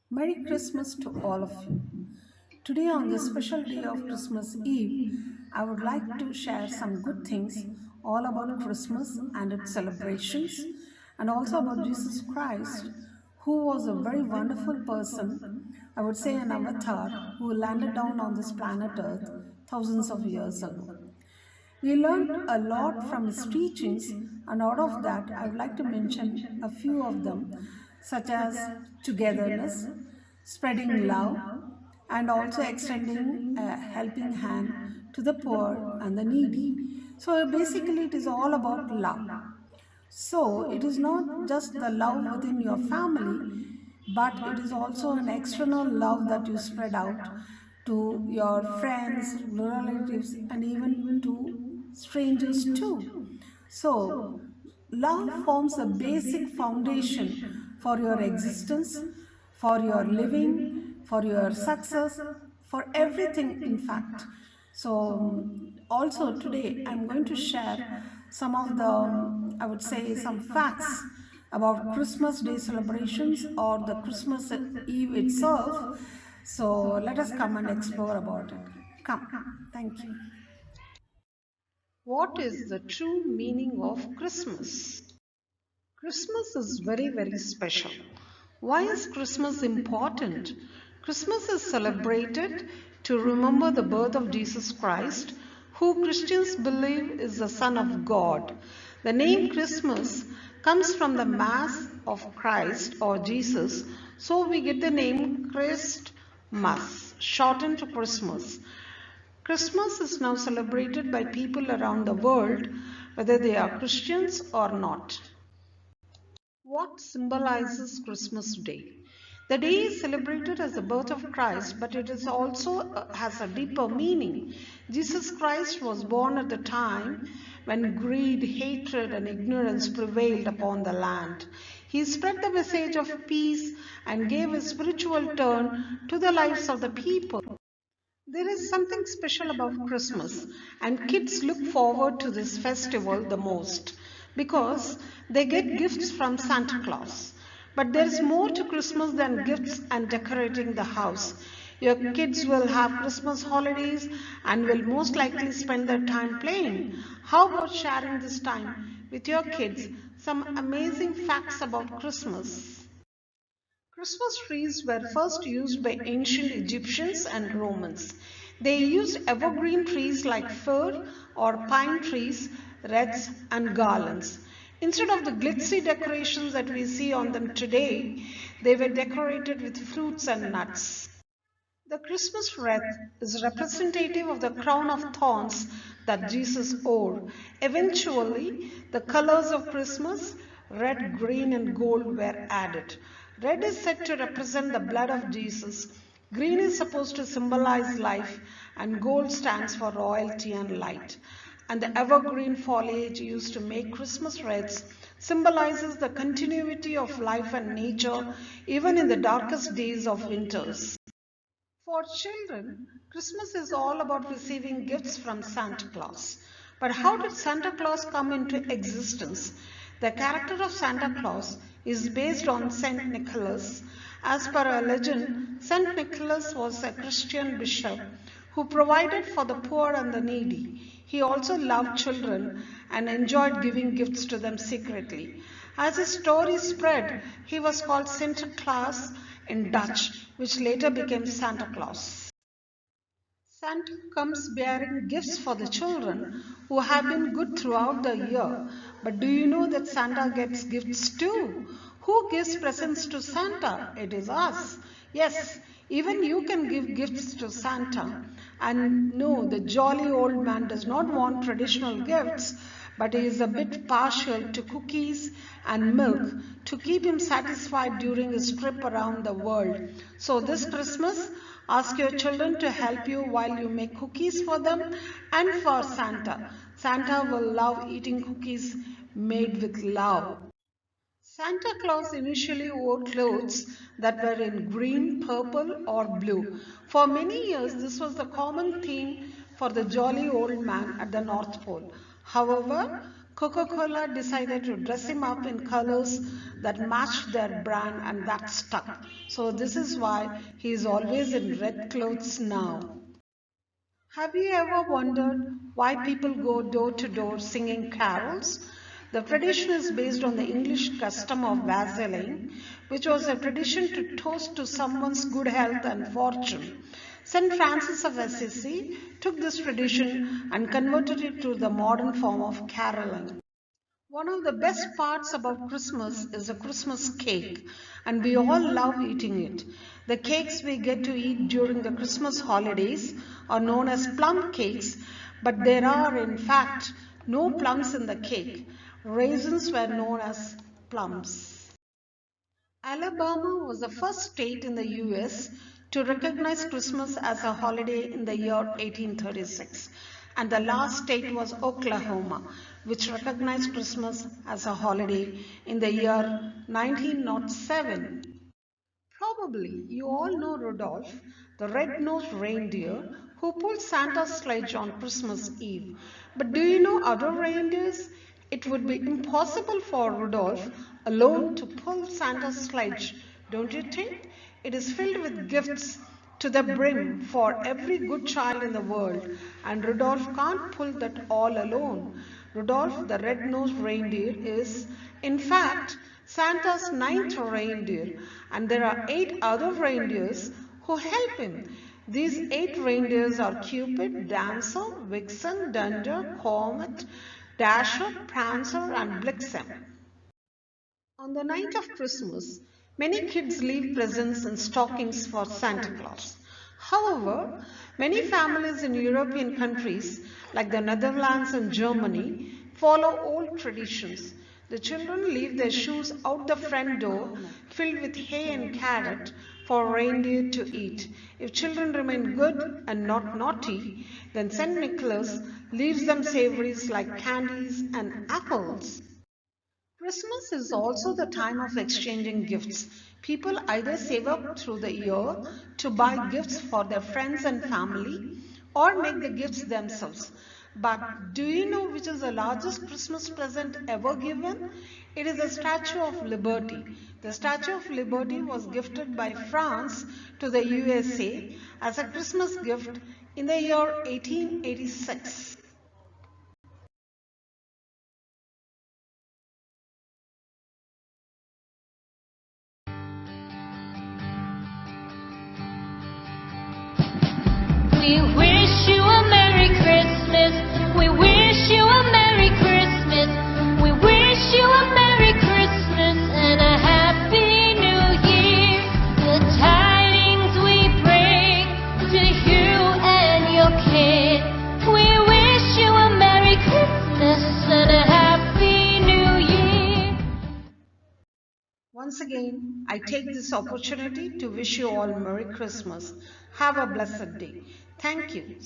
Merry Christmas to all of you. Today, on this special day of Christmas Eve, I would like to share some good things all about Christmas and its celebrations, and also about Jesus Christ, who was a very wonderful person, I would say an avatar, who landed down on this planet Earth thousands of years ago. We learned a lot from his teachings, and out of that, I would like to mention a few of them, such as togetherness, spreading love, and also extending a helping hand to the poor and the needy. So basically, it is all about love. So it is not just the love within your family, but it is also an external love that you spread out to your friends, relatives, and even to strangers too. So, love forms the basic foundation for your existence, for your living, for your success, for everything, in fact. So, also today, I'm going to share some of the, I would say, some facts about Christmas Day celebrations or the Christmas Eve itself. So, let us come and explore about it. Come. Thank you. What is the true meaning of Christmas? Christmas is very, very special. Why is Christmas important? Christmas is celebrated to remember the birth of Jesus Christ, who Christians believe is the Son of God. The name Christmas comes from the Mass of Christ or Jesus, so we get the name Christmas, shortened to Christmas. Christmas is now celebrated by people around the world, whether they are Christians or not. What symbolizes Christmas Day? The day is celebrated as the birth of Christ, but it is also has a deeper meaning. Jesus Christ was born at the time when greed, hatred, and ignorance prevailed upon the land. He spread the message of peace and gave a spiritual turn to the lives of the people. There is something special about Christmas, and kids look forward to this festival the most because they get gifts from Santa Claus. But there is more to Christmas than gifts and decorating the house. Your kids will have Christmas holidays and will most likely spend their time playing. How about sharing this time with your kids? Some amazing facts about Christmas. Christmas trees were first used by ancient Egyptians and Romans. They used evergreen trees like fir or pine trees, wreaths, and garlands. Instead of the glitzy decorations that we see on them today, they were decorated with fruits and nuts. The Christmas wreath is representative of the crown of thorns that Jesus wore. Eventually, the colors of Christmas, red, green, and gold, were added. Red is said to represent the blood of Jesus, green is supposed to symbolize life, and gold stands for royalty and light. And the evergreen foliage used to make Christmas wreaths symbolizes the continuity of life and nature even in the darkest days of winters. For children, Christmas is all about receiving gifts from Santa Claus. But how did Santa Claus come into existence? The character of Santa Claus is based on Saint Nicholas. As per a legend, Saint Nicholas was a Christian bishop who provided for the poor and the needy. He also loved children and enjoyed giving gifts to them secretly. As his story spread, he was called Sinterklaas in Dutch, which later became Santa Claus. Santa comes bearing gifts for the children who have been good throughout the year. But do you know that Santa gets gifts too? Who gives presents to Santa? It is us. Yes, even you can give gifts to Santa. And no, the jolly old man does not want traditional gifts, but he is a bit partial to cookies and milk to keep him satisfied during his trip around the world. So this Christmas, ask your children to help you while you make cookies for them and for Santa. Santa will love eating cookies made with love. Santa Claus initially wore clothes that were in green, purple, or blue. For many years, this was the common theme for the jolly old man at the North Pole. However, Coca-Cola decided to dress him up in colors that matched their brand and that stuck. So this is why he is always in red clothes now. Have you ever wondered why people go door to door singing carols? The tradition is based on the English custom of wassailing, which was a tradition to toast to someone's good health and fortune. St. Francis of Assisi took this tradition and converted it to the modern form of caroling. One of the best parts about Christmas is the Christmas cake, and we all love eating it. The cakes we get to eat during the Christmas holidays are known as plum cakes, but there are in fact no plums in the cake. Raisins were known as plums. Alabama was the first state in the US to recognize Christmas as a holiday in the year 1836, and the last state was Oklahoma, which recognized Christmas as a holiday in the year 1907. Probably you all know Rudolph, the red-nosed reindeer who pulled Santa's sledge on Christmas Eve. But do you know other reindeers? It would be impossible for Rudolph alone to pull Santa's sledge, don't you think? It is filled with gifts to the brim for every good child in the world, and Rudolph can't pull that all alone. Rudolph, the red-nosed reindeer, is, in fact, Santa's ninth reindeer, and there are 8 other reindeers who help him. These 8 reindeers are Cupid, Dancer, Vixen, Dunder, Comet, Dasher, Prancer, and Blitzen. On the night of Christmas, many kids leave presents and stockings for Santa Claus. However, many families in European countries like the Netherlands and Germany follow old traditions. The children leave their shoes out the front door filled with hay and carrot for reindeer to eat. If children remain good and not naughty, then St. Nicholas leaves them savories like candies and apples. Christmas is also the time of exchanging gifts. People either save up through the year to buy gifts for their friends and family or make the gifts themselves. But do you know which is the largest Christmas present ever given? It is the Statue of Liberty. The Statue of Liberty was gifted by France to the USA as a Christmas gift in the year 1886. We wish you a Merry Christmas. We wish you a Merry Christmas. We wish you a Merry Christmas and a Happy New Year. The tidings we bring to you and your kid. We wish you a Merry Christmas and a Happy New Year. Once again, I take this opportunity to wish you all Merry Christmas. Have a blessed day. Thank you.